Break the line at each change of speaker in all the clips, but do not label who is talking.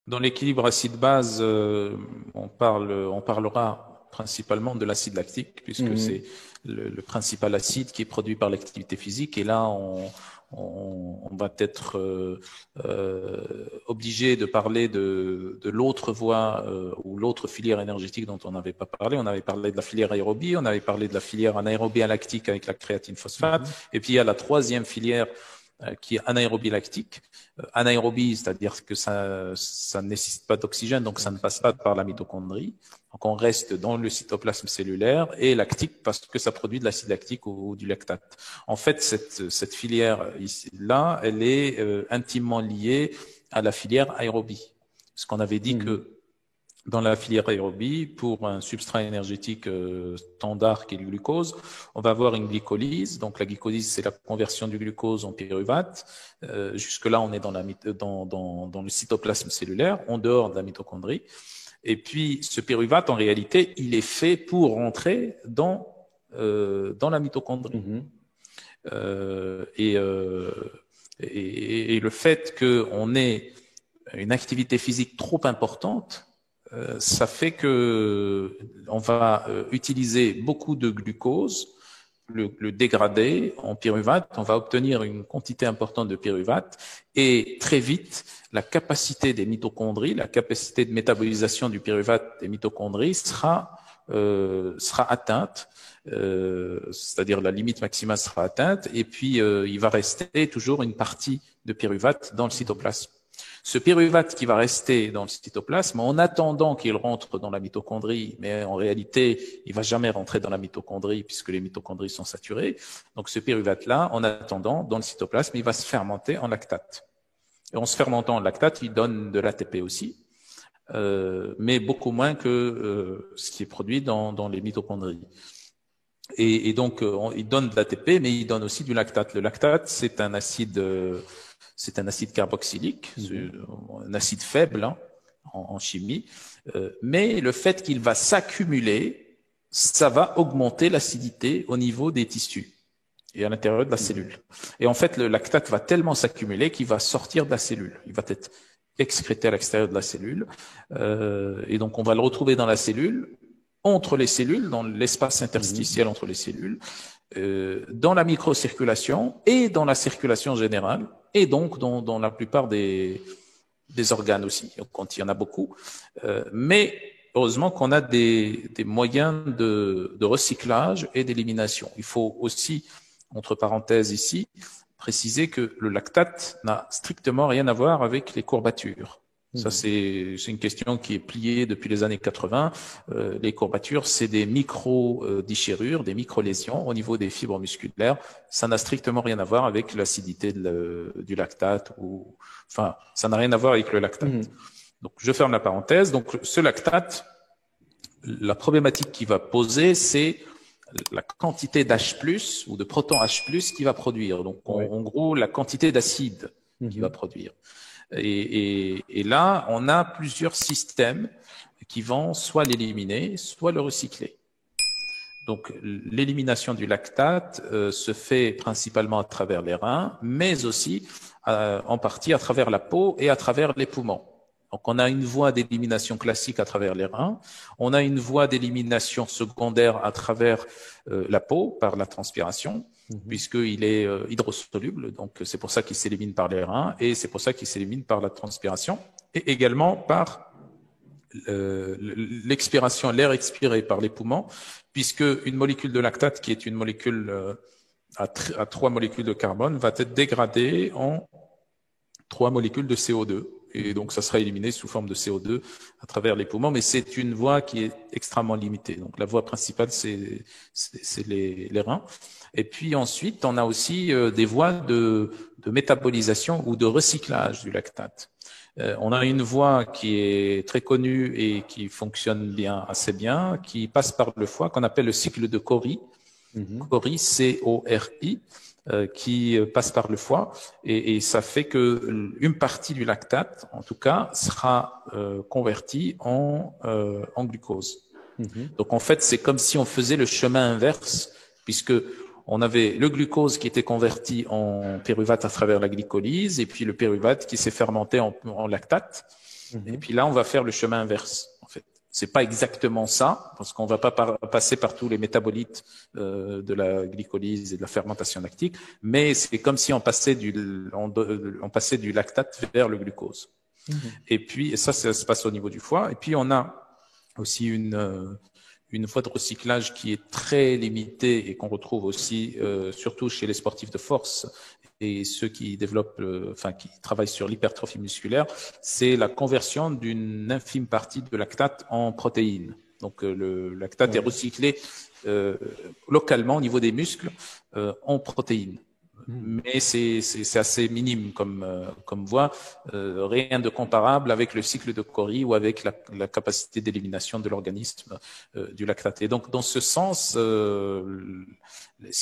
Dans l'équilibre acide-base, on parlera principalement de l'acide lactique, puisque c'est le principal acide qui est produit par l'activité physique. Et là, on va être obligé de parler de l'autre voie ou l'autre filière énergétique dont on n'avait pas parlé. On avait parlé de la filière aérobie, on avait parlé de la filière anaérobie lactique avec la créatine phosphate. Et puis, il y a la troisième filière qui est anaérobie lactique. Anaérobie, c'est-à-dire que ça ne nécessite pas d'oxygène, donc ça ne passe pas par la mitochondrie. Donc on reste dans le cytoplasme cellulaire, et lactique parce que ça produit de l'acide lactique ou du lactate. En fait, cette filière ici-là, elle est intimement liée à la filière aérobie. Parce qu'on avait dit que dans la filière aérobie, pour un substrat énergétique standard qui est le glucose, on va avoir une glycolyse. Donc la glycolyse, c'est la conversion du glucose en pyruvate. Jusque-là, on est dans le cytoplasme cellulaire, en dehors de la mitochondrie. Et puis ce pyruvate, en réalité, il est fait pour rentrer dans la mitochondrie. Et le fait qu'on ait une activité physique trop importante, ça fait que on va utiliser beaucoup de glucose, le dégrader en pyruvate, on va obtenir une quantité importante de pyruvate, et très vite, la capacité des mitochondries, la capacité de métabolisation du pyruvate des mitochondries sera atteinte, c'est-à-dire la limite maximale sera atteinte, et puis il va rester toujours une partie de pyruvate dans le cytoplasme. Ce pyruvate qui va rester dans le cytoplasme, en attendant qu'il rentre dans la mitochondrie, mais en réalité, il va jamais rentrer dans la mitochondrie puisque les mitochondries sont saturées. Donc ce pyruvate-là, en attendant, dans le cytoplasme, il va se fermenter en lactate. Et en se fermentant en lactate, il donne de l'ATP aussi, mais beaucoup moins que ce qui est produit dans les mitochondries. Et donc, il donne de l'ATP, mais il donne aussi du lactate. Le lactate, c'est un acide carboxylique, un acide faible en chimie, mais le fait qu'il va s'accumuler, ça va augmenter l'acidité au niveau des tissus et à l'intérieur de la cellule. Et en fait, le lactate va tellement s'accumuler qu'il va sortir de la cellule. Il va être excrété à l'extérieur de la cellule, et donc on va le retrouver dans la cellule, entre les cellules, dans l'espace interstitiel entre les cellules, dans la microcirculation et dans la circulation générale, et donc dans la plupart des organes aussi, quand il y en a beaucoup. Mais heureusement qu'on a des moyens de recyclage et d'élimination. Il faut aussi, entre parenthèses ici, préciser que le lactate n'a strictement rien à voir avec les courbatures. Ça, c'est une question qui est pliée depuis les années 80. Les courbatures, c'est des micro-déchirures, des micro-lésions au niveau des fibres musculaires. Ça n'a strictement rien à voir avec l'acidité du lactate, enfin, ça n'a rien à voir avec le lactate. Donc, je ferme la parenthèse. Donc, ce lactate, la problématique qu'il va poser, c'est la quantité d'H+, ou de protons H+, qu'il va produire. Donc, en gros, la quantité d'acide qu'il va produire. Et là, on a plusieurs systèmes qui vont soit l'éliminer, soit le recycler. Donc, l'élimination du lactate se fait principalement à travers les reins, mais aussi en partie à travers la peau et à travers les poumons. Donc, on a une voie d'élimination classique à travers les reins, on a une voie d'élimination secondaire à travers la peau par la transpiration, puisqu'il est hydrosoluble, donc c'est pour ça qu'il s'élimine par les reins, et c'est pour ça qu'il s'élimine par la transpiration, et également par l'expiration, l'air expiré par les poumons, puisque une molécule de lactate, qui est une molécule à 3 molécules de carbone, va être dégradée en 3 molécules de CO2. Et donc, ça sera éliminé sous forme de CO2 à travers les poumons, mais c'est une voie qui est extrêmement limitée. Donc, la voie principale, c'est les reins. Et puis ensuite, on a aussi des voies de métabolisation ou de recyclage du lactate. On a une voie qui est très connue et qui fonctionne bien, assez bien, qui passe par le foie, qu'on appelle le cycle de Cori. Cori, C-O-R-I. Qui passe par le foie, et ça fait que une partie du lactate, en tout cas, sera convertie en glucose. Donc en fait, c'est comme si on faisait le chemin inverse, puisque on avait le glucose qui était converti en pyruvate à travers la glycolyse, et puis le pyruvate qui s'est fermenté en lactate. Et puis là, on va faire le chemin inverse, en fait. C'est pas exactement ça, parce qu'on va pas passer par tous les métabolites de la glycolyse et de la fermentation lactique, mais c'est comme si on passait on passait du lactate vers le glucose. Et puis, et ça se passe au niveau du foie. Et puis, on a aussi une voie de recyclage qui est très limitée et qu'on retrouve aussi surtout chez les sportifs de force et ceux qui développent, qui travaillent sur l'hypertrophie musculaire, c'est la conversion d'une infime partie de lactate en protéines. Donc le lactate est recyclé localement au niveau des muscles en protéines. Mais c'est assez minime comme voie, rien de comparable avec le cycle de Cori ou avec la capacité d'élimination de l'organisme du lactate. Et donc dans ce sens, ce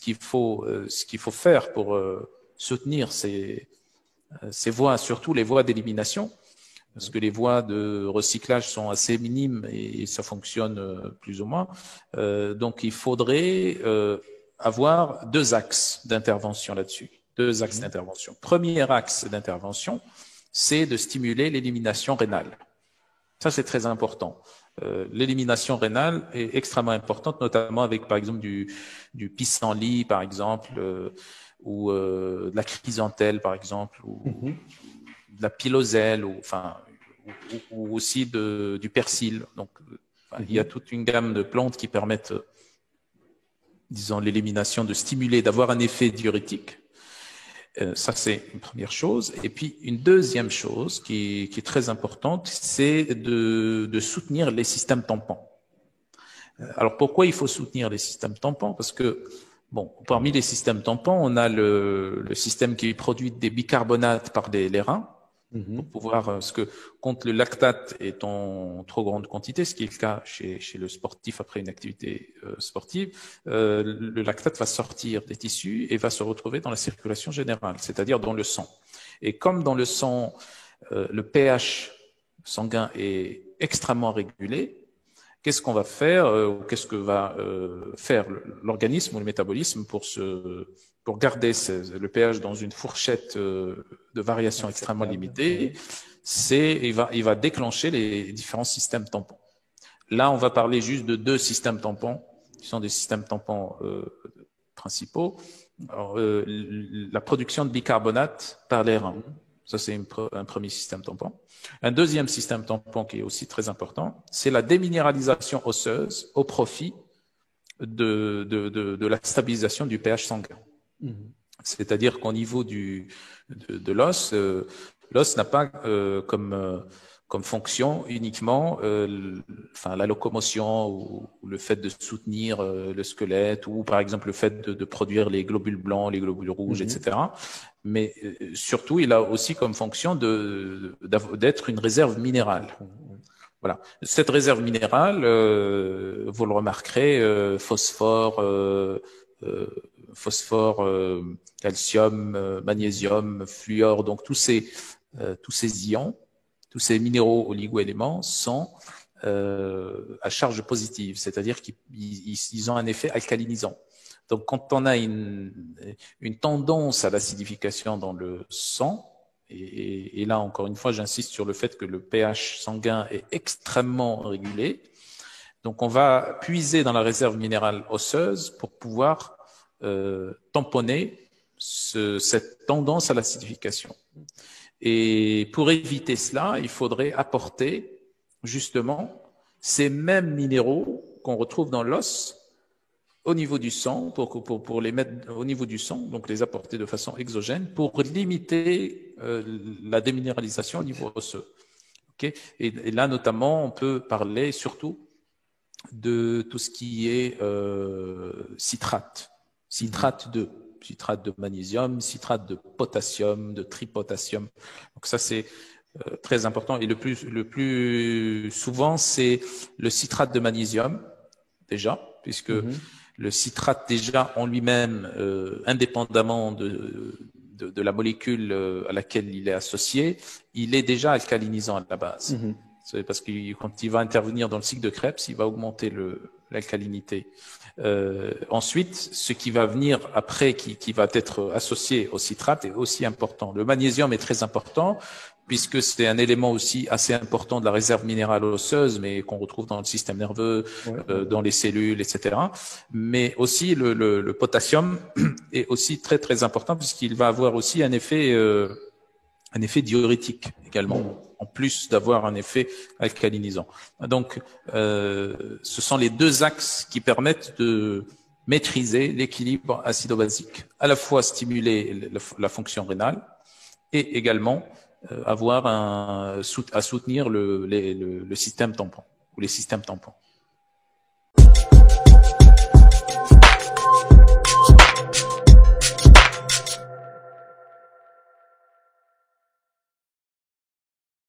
qu'il faut faire pour soutenir ces voies, surtout les voies d'élimination, parce que les voies de recyclage sont assez minimes et ça fonctionne plus ou moins. Donc il faudrait avoir deux axes d'intervention là-dessus. Deux axes d'intervention. Premier axe d'intervention, c'est de stimuler l'élimination rénale. Ça, c'est très important. L'élimination rénale est extrêmement importante, notamment avec, par exemple, du pissenlit, par exemple, ou de la chrysanthelle, par exemple, ou de la piloselle, ou aussi du persil. Donc, il y a toute une gamme de plantes qui permettent disons, l'élimination, de stimuler, d'avoir un effet diurétique. Ça, c'est une première chose. Et puis, une deuxième chose qui est très importante, c'est de soutenir les systèmes tampons. Alors, pourquoi il faut soutenir les systèmes tampons? Parce que, bon, parmi les systèmes tampons, on a le système qui produit des bicarbonates par les reins, pour pouvoir, parce que quand le lactate est en trop grande quantité, ce qui est le cas chez le sportif après une activité sportive, le lactate va sortir des tissus et va se retrouver dans la circulation générale, c'est-à-dire dans le sang. Et comme dans le sang, le pH sanguin est extrêmement régulé, qu'est-ce qu'on va faire, qu'est-ce que va faire l'organisme ou le métabolisme pour garder le pH dans une fourchette de variation extrêmement limitée? Il va déclencher les différents systèmes tampons. Là, on va parler juste de deux systèmes tampons, qui sont des systèmes tampons principaux. Alors, la production de bicarbonate par les reins. Ça, c'est un premier système tampon. Un deuxième système tampon qui est aussi très important, c'est la déminéralisation osseuse au profit de la stabilisation du pH sanguin. C'est-à-dire qu'au niveau de l'os, l'os n'a pas comme fonction uniquement la locomotion ou le fait de soutenir le squelette ou par exemple le fait de produire les globules blancs, les globules rouges, etc. Mais surtout, il a aussi comme fonction d'être une réserve minérale. Voilà. Cette réserve minérale, vous le remarquerez, phosphore, calcium, magnésium, fluor, donc tous ces ions, tous ces minéraux oligo-éléments sont à charge positive, c'est-à-dire qu'ils ont un effet alcalinisant. Donc, quand on a une tendance à l'acidification dans le sang, et là, encore une fois, j'insiste sur le fait que le pH sanguin est extrêmement régulé, donc on va puiser dans la réserve minérale osseuse pour pouvoir tamponner cette tendance à l'acidification. Et pour éviter cela, il faudrait apporter justement ces mêmes minéraux qu'on retrouve dans l'os au niveau du sang, pour les mettre au niveau du sang, donc les apporter de façon exogène pour limiter la déminéralisation au niveau osseux. Okay, et là, notamment, on peut parler surtout de tout ce qui est citrate de magnésium, citrate de potassium, de tripotassium. Donc ça, c'est très important. Et le plus souvent, c'est le citrate de magnésium, déjà, puisque le citrate, déjà, en lui-même, indépendamment de la molécule à laquelle il est associé, il est déjà alcalinisant à la base. C'est parce que quand il va intervenir dans le cycle de Krebs, il va augmenter l'alcalinité. Ensuite, ce qui va venir après, qui va être associé au citrate, est aussi important. Le magnésium est très important puisque c'est un élément aussi assez important de la réserve minérale osseuse, mais qu'on retrouve dans le système nerveux, dans les cellules, etc. Mais aussi le potassium est aussi très très important puisqu'il va avoir aussi un effet diurétique également, en plus d'avoir un effet alcalinisant. Donc, ce sont les deux axes qui permettent de maîtriser l'équilibre acido-basique, à la fois stimuler la fonction rénale et également avoir à soutenir le système tampon ou les systèmes tampons.